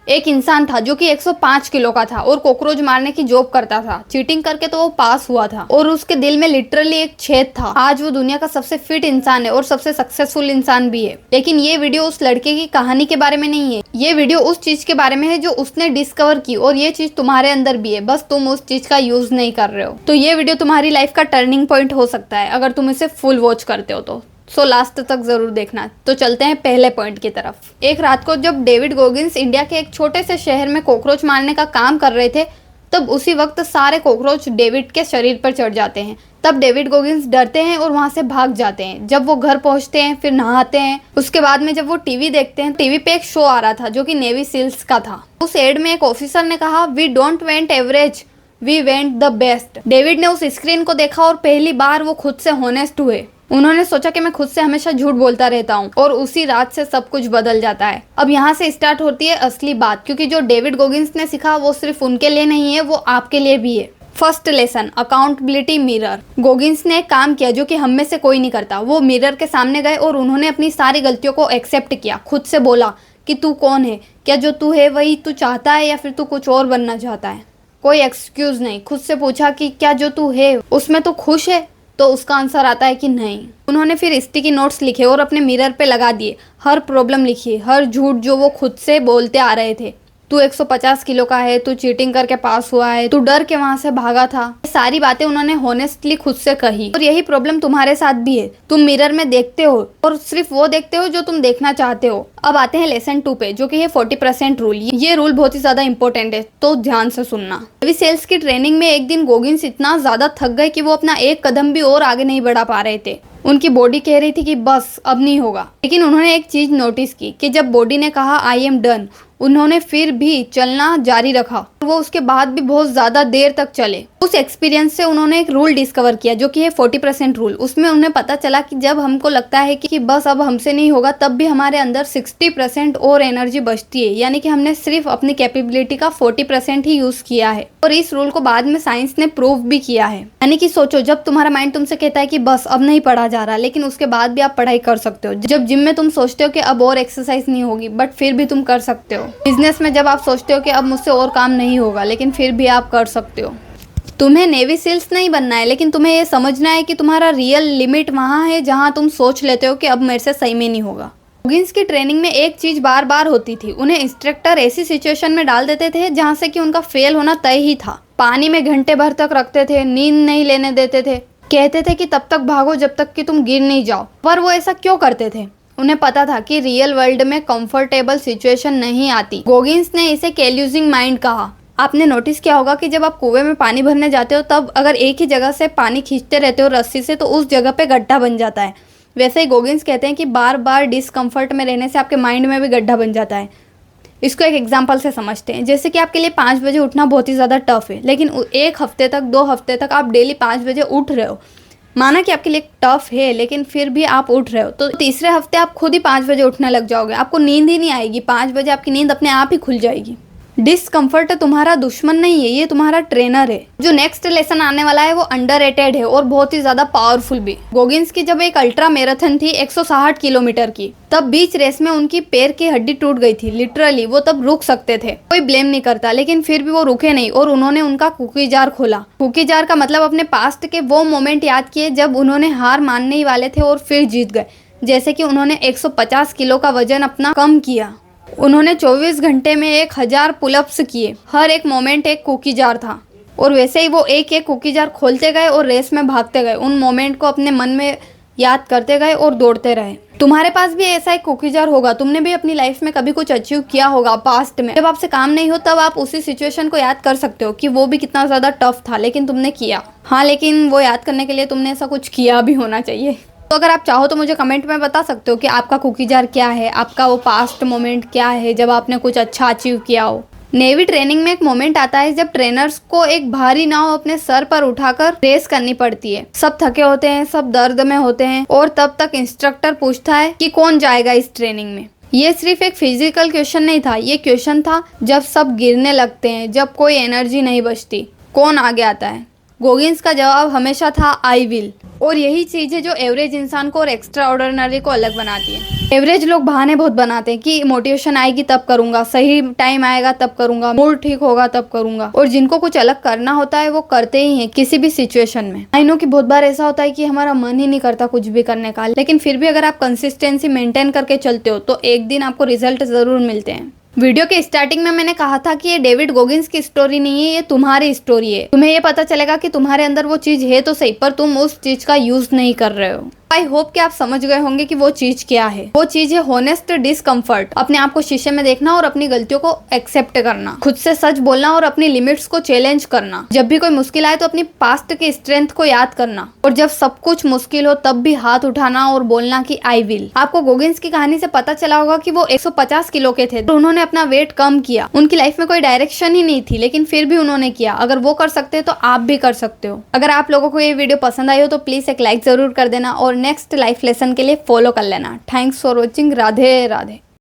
एक इंसान था जो कि 105 किलो का था और कॉकरोच मारने की जॉब करता था। चीटिंग करके तो वो पास हुआ था और उसके दिल में लिटरली एक छेद था। आज वो दुनिया का सबसे फिट इंसान है और सबसे सक्सेसफुल इंसान भी है। लेकिन ये वीडियो उस लड़के की कहानी के बारे में नहीं है, ये वीडियो उस चीज के बारे में है जो उसने डिस्कवर की, और ये चीज तुम्हारे अंदर भी है, बस तुम उस चीज का यूज नहीं कर रहे हो। तो ये वीडियो तुम्हारी लाइफ का टर्निंग पॉइंट हो सकता है अगर तुम इसे फुल वॉच करते हो तो। लास्ट तक जरूर देखना। तो चलते हैं पहले पॉइंट की तरफ। एक रात को जब डेविड गोगिंस इंडिया के एक छोटे से शहर में कॉकरोच मारने का काम कर रहे थे, तब उसी वक्त सारे कॉकरोच डेविड के शरीर पर चढ़ जाते हैं। तब डेविड गोगिंस डरते हैं और वहां से भाग जाते हैं। जब वो घर पहुंचते हैं, फिर नहाते हैं, उसके बाद में जब वो टीवी देखते हैं, टीवी पे एक शो आ रहा था जो कि नेवी सील्स का था। उस एड में एक ऑफिसर ने कहा, we don't want average, we want the best. David ने उस स्क्रीन को देखा और पहली बार वो खुद से होनेस्ट हुए। उन्होंने सोचा कि मैं खुद से हमेशा झूठ बोलता रहता हूँ, और उसी रात से सब कुछ बदल जाता है। अब यहाँ से स्टार्ट होती है असली बात, क्योंकि जो डेविड गोगिंस ने सीखा वो सिर्फ उनके लिए नहीं है, वो आपके लिए भी है। First lesson, accountability mirror. Goggins ने एक काम किया जो कि हम में से कोई नहीं करता। वो मिरर के सामने गए और उन्होंने अपनी सारी गलतियों को एक्सेप्ट किया। खुद से बोला कि तू कौन है, क्या जो तू है वही तू चाहता है या फिर तू कुछ और बनना चाहता है। कोई एक्सक्यूज नहीं। खुद से पूछा कि क्या जो तू है उसमें तू खुश है, तो उसका आंसर आता है कि नहीं। उन्होंने फिर स्टिकी नोट्स लिखे और अपने मिरर पे लगा दिए। हर प्रॉब्लम लिखी, हर झूठ जो वो खुद से बोलते आ रहे थे। तू 150 किलो का है, तू चीटिंग करके पास हुआ है, तू डर के वहां से भागा था। ये सारी बातें उन्होंने होनेस्टली खुद से कही। और यही प्रॉब्लम तुम्हारे साथ भी है। तुम मिरर में देखते हो और सिर्फ वो देखते हो जो तुम देखना चाहते हो। अब आते हैं लेसन 2 पे, जो कि है 40% रूल। ये रूल बहुत ही ज्यादा इंपॉर्टेंट है, तो ध्यान से सुनना। नेवी सेल्स की ट्रेनिंग में एक दिन गोगिंस इतना ज्यादा थक गए कि वो अपना एक कदम भी और आगे नहीं बढ़ा पा रहे थे। उनकी बॉडी कह रही थी कि बस अब नहीं होगा। लेकिन उन्होंने एक चीज नोटिस की कि जब बॉडी ने कहा आई एम डन, उन्होंने फिर भी चलना जारी रखा। वो उसके बाद भी बहुत ज्यादा देर तक चले। उस एक्सपीरियंस से उन्होंने एक रूल डिस्कवर किया जो कि है 40% रूल। उसमें उन्हें पता चला कि जब हमको लगता है कि बस अब हमसे नहीं होगा, तब भी हमारे अंदर 60% और एनर्जी बचती है। यानी कि हमने सिर्फ अपनी कैपेबिलिटी का 40% ही यूज किया है। और इस रूल को बाद में साइंस ने प्रूव भी किया है। यानी कि सोचो, जब तुम्हारा माइंड तुमसे कहता है कि बस अब नहीं पढ़ा जा रहा, लेकिन उसके बाद भी आप पढ़ाई कर सकते हो। जब जिम में तुम सोचते हो कि अब और एक्सरसाइज नहीं होगी, बट फिर भी तुम कर सकते हो। बिजनेस में जब आप सोचते हो कि अब मुझसे और काम नहीं होगा, लेकिन फिर भी आप कर सकते हो। तुम्हें नेवी सील्स नहीं बनना है, लेकिन तुम्हें ये समझना है कि तुम्हारा रियल लिमिट वहाँ है जहाँ तुम सोच लेते हो कि अब मेरे से सही में नहीं होगा। गोगिंस की ट्रेनिंग में एक चीज बार बार होती थी। उन्हें इंस्ट्रक्टर ऐसी सिचुएशन में डाल देते थे जहाँ से कि उनका फेल होना तय ही था। पानी में घंटे भर तक रखते थे, नींद नहीं लेने देते थे, कहते थे कि तब तक भागो जब तक कि तुम गिर नहीं जाओ। पर वो ऐसा क्यों करते थे? उन्हें पता था कि रियल वर्ल्ड में कंफर्टेबल सिचुएशन नहीं आती। गोगिंस ने इसे कैल्यूजिंग माइंड कहा। आपने नोटिस किया होगा कि जब आप कुएं में पानी भरने जाते हो, तब अगर एक ही जगह से पानी खींचते रहते हो रस्सी से, तो उस जगह पे गड्ढा बन जाता है। वैसे ही गोगिंस कहते हैं कि बार बार डिस्कम्फर्ट में रहने से आपके माइंड में भी गड्ढा बन जाता है। इसको एक एग्जाम्पल से समझते हैं। जैसे कि आपके लिए 5 बजे उठना बहुत ही ज़्यादा टफ है, लेकिन 1 हफ्ते तक 2 हफ्ते तक आप डेली 5 बजे उठ रहे हो। माना कि आपके लिए टफ है, लेकिन फिर भी आप उठ रहे हो, तो तीसरे हफ्ते आप खुद ही 5 बजे उठने लग जाओगे। आपको नींद ही नहीं आएगी। 5 बजे आपकी नींद अपने आप ही खुल जाएगी। डिस्कम्फर्ट तुम्हारा दुश्मन नहीं है, ये तुम्हारा ट्रेनर है। जो नेक्स्ट लेसन आने वाला है वो अंडररेटेड है और बहुत ही ज्यादा पावरफुल भी। गोगिंस की जब एक अल्ट्रा मैराथन थी 160 किलोमीटर की, तब बीच रेस में उनकी पैर की हड्डी टूट गई थी। लिटरली वो तब रुक सकते थे, कोई ब्लेम नहीं करता, लेकिन फिर भी वो रुके नहीं और उन्होंने उनका कुकी जार खोला। कुकी जार का मतलब अपने पास्ट के वो मोमेंट याद किए जब उन्होंने हार मानने ही वाले थे और फिर जीत गए। जैसे कि उन्होंने 150 किलो का वजन अपना कम किया। उन्होंने 24 घंटे में 1000 पुलअप्स किए। हर एक मोमेंट एक कुकी जार था। और वैसे ही वो एक एक कुकी जार खोलते गए और रेस में भागते गए। उन मोमेंट को अपने मन में याद करते गए और दौड़ते रहे। तुम्हारे पास भी ऐसा एक कुकी जार होगा। तुमने भी अपनी लाइफ में कभी कुछ अचीव किया होगा पास्ट में। जब आपसे काम नहीं हो, तब आप उसी सिचुएशन को याद कर सकते हो कि वो भी कितना ज़्यादा टफ था, लेकिन तुमने किया। हाँ, लेकिन वो याद करने के लिए तुमने ऐसा कुछ किया भी होना चाहिए। तो अगर आप चाहो तो मुझे कमेंट में बता सकते हो कि आपका कुकी जार क्या है, आपका वो पास्ट मोमेंट क्या है जब आपने कुछ अच्छा अचीव किया हो। नेवी ट्रेनिंग में एक मोमेंट आता है जब ट्रेनर्स को एक भारी नाव अपने सर पर उठाकर रेस करनी पड़ती है। सब थके होते हैं, सब दर्द में होते हैं, और तब तक इंस्ट्रक्टर पूछता है कि कौन जाएगा इस ट्रेनिंग में। ये सिर्फ एक फिजिकल क्वेश्चन नहीं था, ये क्वेश्चन था जब सब गिरने लगते हैं, जब कोई एनर्जी नहीं बचती, कौन आगे आता है। गोगिंस का जवाब हमेशा था आई विल। और यही चीज है जो एवरेज इंसान को और एक्स्ट्रा ऑर्डिनरी को अलग बनाती है। एवरेज लोग बहाने बहुत बनाते हैं कि मोटिवेशन आएगी तब करूंगा, सही टाइम आएगा तब करूंगा, मूड ठीक होगा तब करूंगा, और जिनको कुछ अलग करना होता है वो करते ही हैं किसी भी सिचुएशन में। आई नो कि बहुत बार ऐसा होता है कि हमारा मन ही नहीं करता कुछ भी करने का, लेकिन फिर भी अगर आप कंसिस्टेंसी मेंटेन करके चलते हो तो एक दिन आपको रिजल्ट जरूर मिलते हैं। वीडियो के स्टार्टिंग में मैंने कहा था कि ये डेविड गोगिंस की स्टोरी नहीं है, ये तुम्हारी स्टोरी है। तुम्हें ये पता चलेगा कि तुम्हारे अंदर वो चीज है तो सही, पर तुम उस चीज का यूज नहीं कर रहे हो। आई होप कि आप समझ गए होंगे कि वो चीज क्या है। वो चीज है होनेस्ट डिसकंफर्ट, अपने आप को शीशे में देखना और अपनी गलतियों को एक्सेप्ट करना, खुद से सच बोलना और अपनी लिमिट्स को चैलेंज करना। जब भी कोई मुश्किल आए तो अपनी पास्ट की स्ट्रेंथ को याद करना, और जब सब कुछ मुश्किल हो तब भी हाथ उठाना और बोलना कि आई विल। आपको गोगिंस की कहानी से पता चला होगा कि वो 150 किलो के थे तो उन्होंने अपना वेट कम किया। उनकी लाइफ में कोई डायरेक्शन ही नहीं थी, लेकिन फिर भी उन्होंने किया। अगर वो कर सकते हैं तो आप भी कर सकते हो। अगर आप लोगों को ये वीडियो पसंद आई हो तो प्लीज एक लाइक जरूर कर देना और नेक्स्ट लाइफ लेसन के लिए फॉलो कर लेना। Thanks for watching. Radhe Radhe.